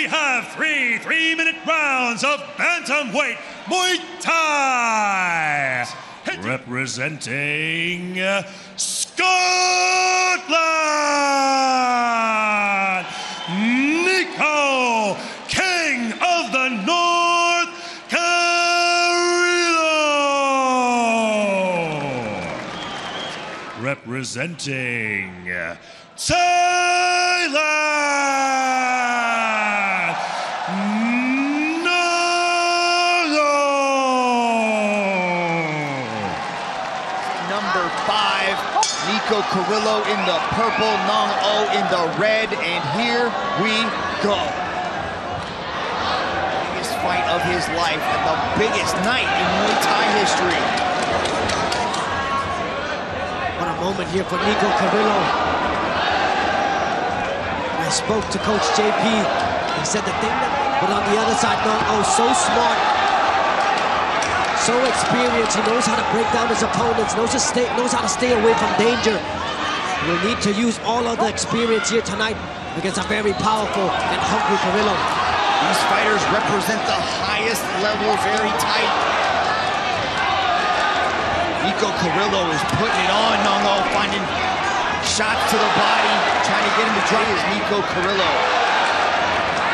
have three-minute rounds of bantamweight Muay Thai. Representing Scotland, Nico, King of the North, Carrillo. Representing Thailand, Nong-O. Number 5, Nico Carrillo in the purple, Nong-O in the red, and here we go. Biggest fight of his life and the biggest night in Muay Thai history. What a moment here for Nico Carrillo. I spoke to Coach JP. He said the thing that, but on the other side, Nong-O so smart, so experienced. He knows how to break down his opponents, knows how to stay away from danger. We'll need to use all of the experience here tonight against a very powerful and hungry Carrillo. These fighters represent the highest level, very tight. Nico Carrillo is putting it on Nong-O, finding shots to the body, trying to get him to drop his Nico Carrillo.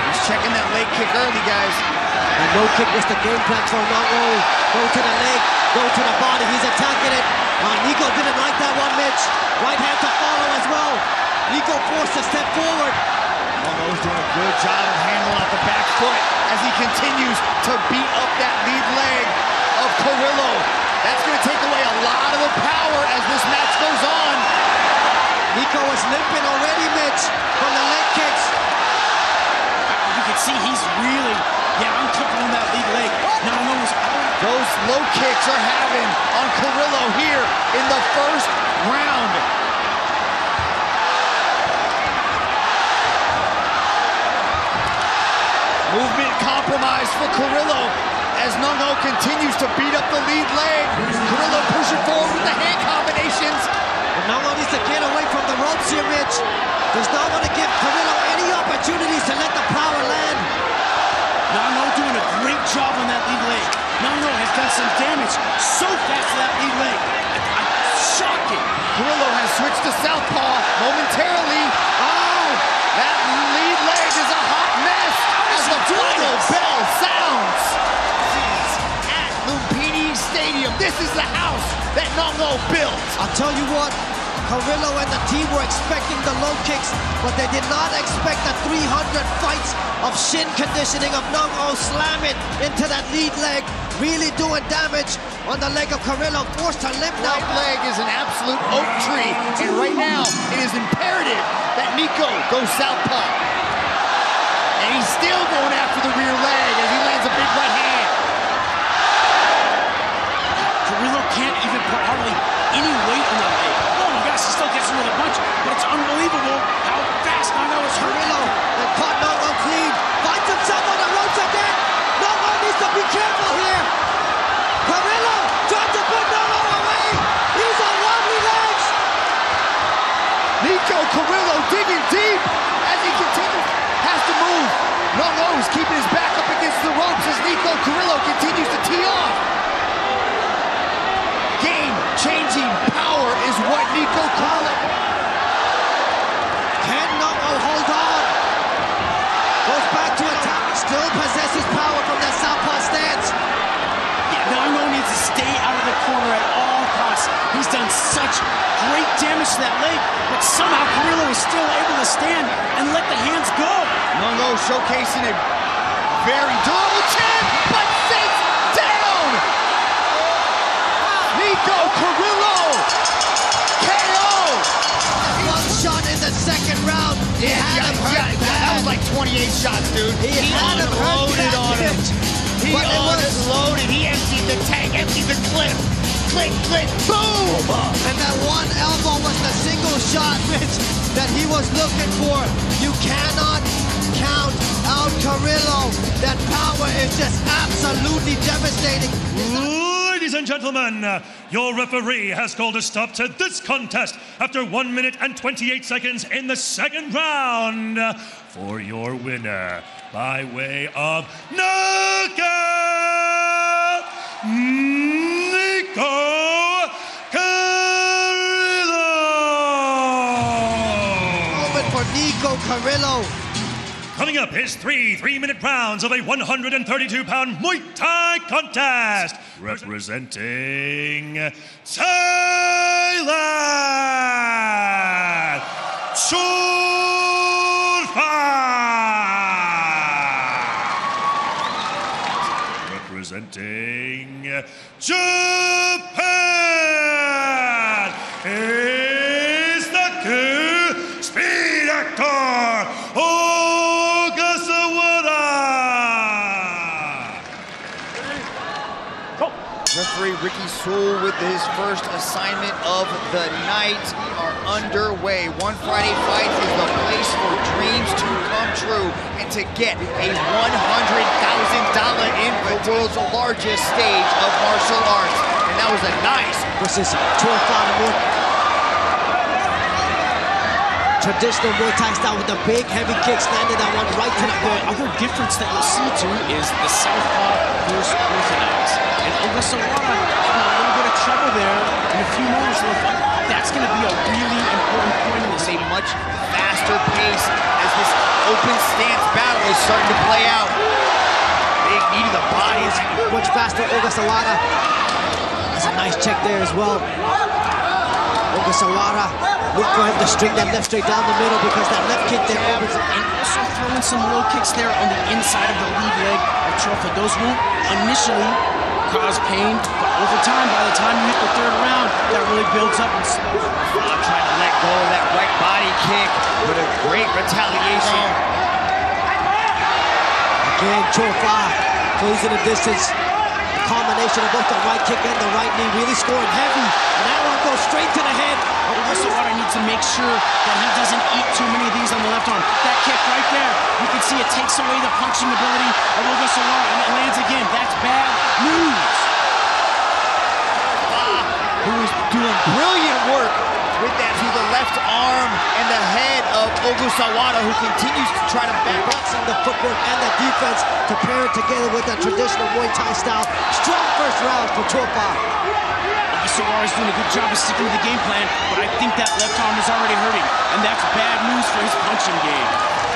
He's checking that leg kick early, guys. And no kick was the game plan for Nong-O. Go to the leg, go to the body, he's attacking it. Nico didn't like that one, Mitch. Right hand to follow as well. Nico forced to step forward. Nong-O's doing a good job of handling out the back foot as he continues to beat up that lead leg of Carrillo. That's going to take away a lot of the power as this match goes on. Nico was limping already, Mitch, from the leg kicks. You can see he's really, uncomfortable on that lead leg. Nong-O's those low kicks are having on Carrillo here in the first round. Movement compromised for Carrillo as Nong-O continues to beat up the lead leg. Carrillo pushing forward with the hand combinations. And Nong-O needs to get away from the ropes here, Mitch. Does not want to give Carrillo any opportunities to let the power land. Nong-O doing a great job on that lead leg. Nong-O has done some damage so fast to that lead leg. Shocking. Carrillo has switched to southpaw momentarily. Oh, that lead leg is a hot mess as the final bell sounds. At Lumpinee Stadium, this is the house that Nong-O built. I'll tell you what, Carrillo and the team were expecting the low kicks, but they did not expect the 300 fights of shin conditioning of Nong-O slamming into that lead leg, really doing damage on the leg of Carrillo, forced to limp now. Right leg is an absolute oak tree, and right now it is imperative that Nico goes southpaw. And he's still going after the rear leg as he lands a big right hand. Carrillo can't even put hardly any weight on that leg. Oh my gosh, he still gets him with a punch, but it's unbelievable how fast Nong-O is hurt. Carrillo, and caught Nong-O clean, finds himself on the ropes again. Nong-O needs to be careful here. Carrillo trying to put Nong-O away. He's on wobbly legs. Nico Carrillo digging deep as he continues, has to move. Nong-O is keeping his back up against the ropes as Nico Carrillo continues to tee off. Game-changing power is what Nico Carrillo. Can Nong-O hold on? Goes back to attack. Still possesses power from that southpaw stance. Nong-O needs to stay out of the corner at all costs. He's done such great damage to that leg, but somehow Carrillo is still able to stand and let the hands go. Nong-O showcasing a very durable chin, but sits down. Nico Carrillo, KO. One shot in the second round. That was like 28 shots, dude. He had him unloaded on him. He unloaded. He emptied the tank, emptied the clip. Click, click, boom! And that one elbow was the single shot, Mitch, that he was looking for. You cannot count out Carrillo. That power is just absolutely devastating. Ladies and and gentlemen, your referee has called a stop to this contest after 1 minute and 28 seconds in the second round. For your winner, by way of knockout, Nico Carrillo! Moment for Nico Carrillo. Coming up is three 3-minute rounds of a 132-pound Muay Thai contest. Representing Thailand, Chorfah. Representing Japan, Eisaku Speed Actor Ogasawara. Referee Ricky Sewell with his first assignment of the night. We are underway. One Friday Fights is the place for dreams to come true and to get a $100,000 in the world's largest stage of martial arts. And that was a nice versus Chorfah Tor. Traditional Muay Thai style with the big heavy kicks landed that one right to the bone. Other difference that you'll see too is the southpaw versus orthodox. And Ogasawara had a little bit of trouble there in a few moments. That's going to be a really important point in this. A much faster pace as this open stance battle is starting to play out. Big knee to the body. Much faster. Ogasawara has a nice check there as well. Ogasawara, look for him to string that left straight down the middle because that left kick there opens. And also throwing some low kicks there on the inside of the lead leg of Chorfah. Those won't initially cause pain, but over time, by the time you hit the third round, that really builds up and slows. Trying to let go of that right body kick with a great retaliation. Again, Chorfah closing the distance. The combination of both the right kick and the right knee really scoring heavy. And that one goes straight to the head. Ogasawara needs to make sure that he doesn't eat too many of these on the left arm. That kick right there, you can see it takes away the punching ability of Ogasawara, and it lands again. That's bad news. Who is doing brilliant work with that to the left arm and the head of Ogasawara, who continues to try to back up. The footwork and the defense to pair it together with that traditional Muay Thai style. Strong first round for Chorfah. Ogasawara is doing a good job of sticking to the game plan, but I think that left arm is already hurting, and that's bad news for his punching game.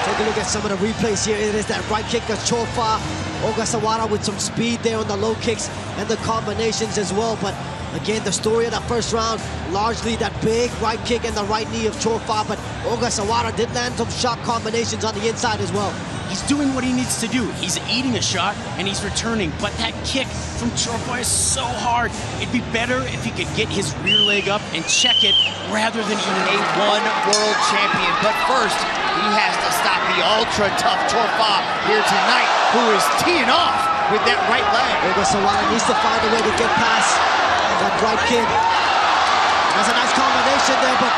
Take a look at some of the replays here. It is that right kick of Chorfah. Ogasawara with some speed there on the low kicks and the combinations as well. But again, the story of that first round, largely that big right kick and the right knee of Chorfah. But Ogasawara did land some shot combinations on the inside as well. He's doing what he needs to do. He's eating a shot and he's returning, but that kick from Chorfah is so hard. It'd be better if he could get his rear leg up and check it rather than eating a one world champion. But first, he has to stop the ultra tough Chorfah here tonight, who is teeing off with that right leg. Ogasawara needs to find a way to get past that right kick. That's a nice combination there, but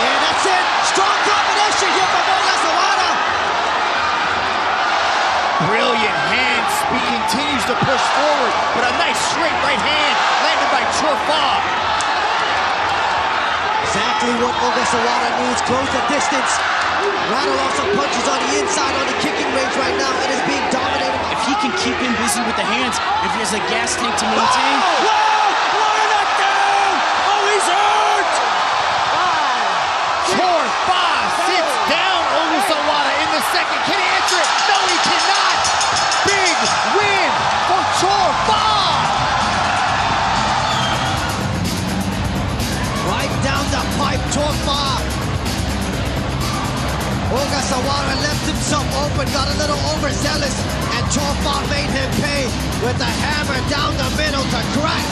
yeah, that's it. Strong combination here from Ogasawara. Brilliant hands. He continues to push forward, but a nice straight right hand landed by Chorfah. Exactly what Ogasawara needs. Close the distance. Rattle off some punches on the inside on the kicking range right now. It is being dominated. If he can keep him busy with the hands, if he has a gas tank to maintain. Whoa! What a knockdown! Oh, he's hurt! Chorfah sits down Ogasawara in the second. Can he answer it? No, he cannot! Big win for Chorfah! Right down the pipe, Chorfah. Ogasawara left himself open, got a little overzealous, and Chorfah made him pay with a hammer down the middle to crack.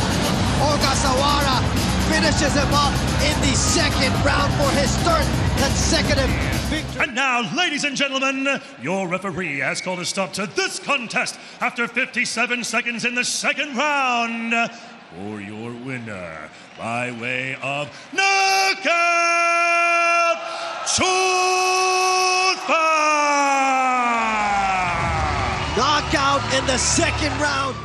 Ogasawara finishes him up in the second round for his third consecutive victory. And now, ladies and gentlemen, your referee has called a stop to this contest after 57 seconds in the second round. For your winner, by way of knockout, Chorfah! Knockout in the second round.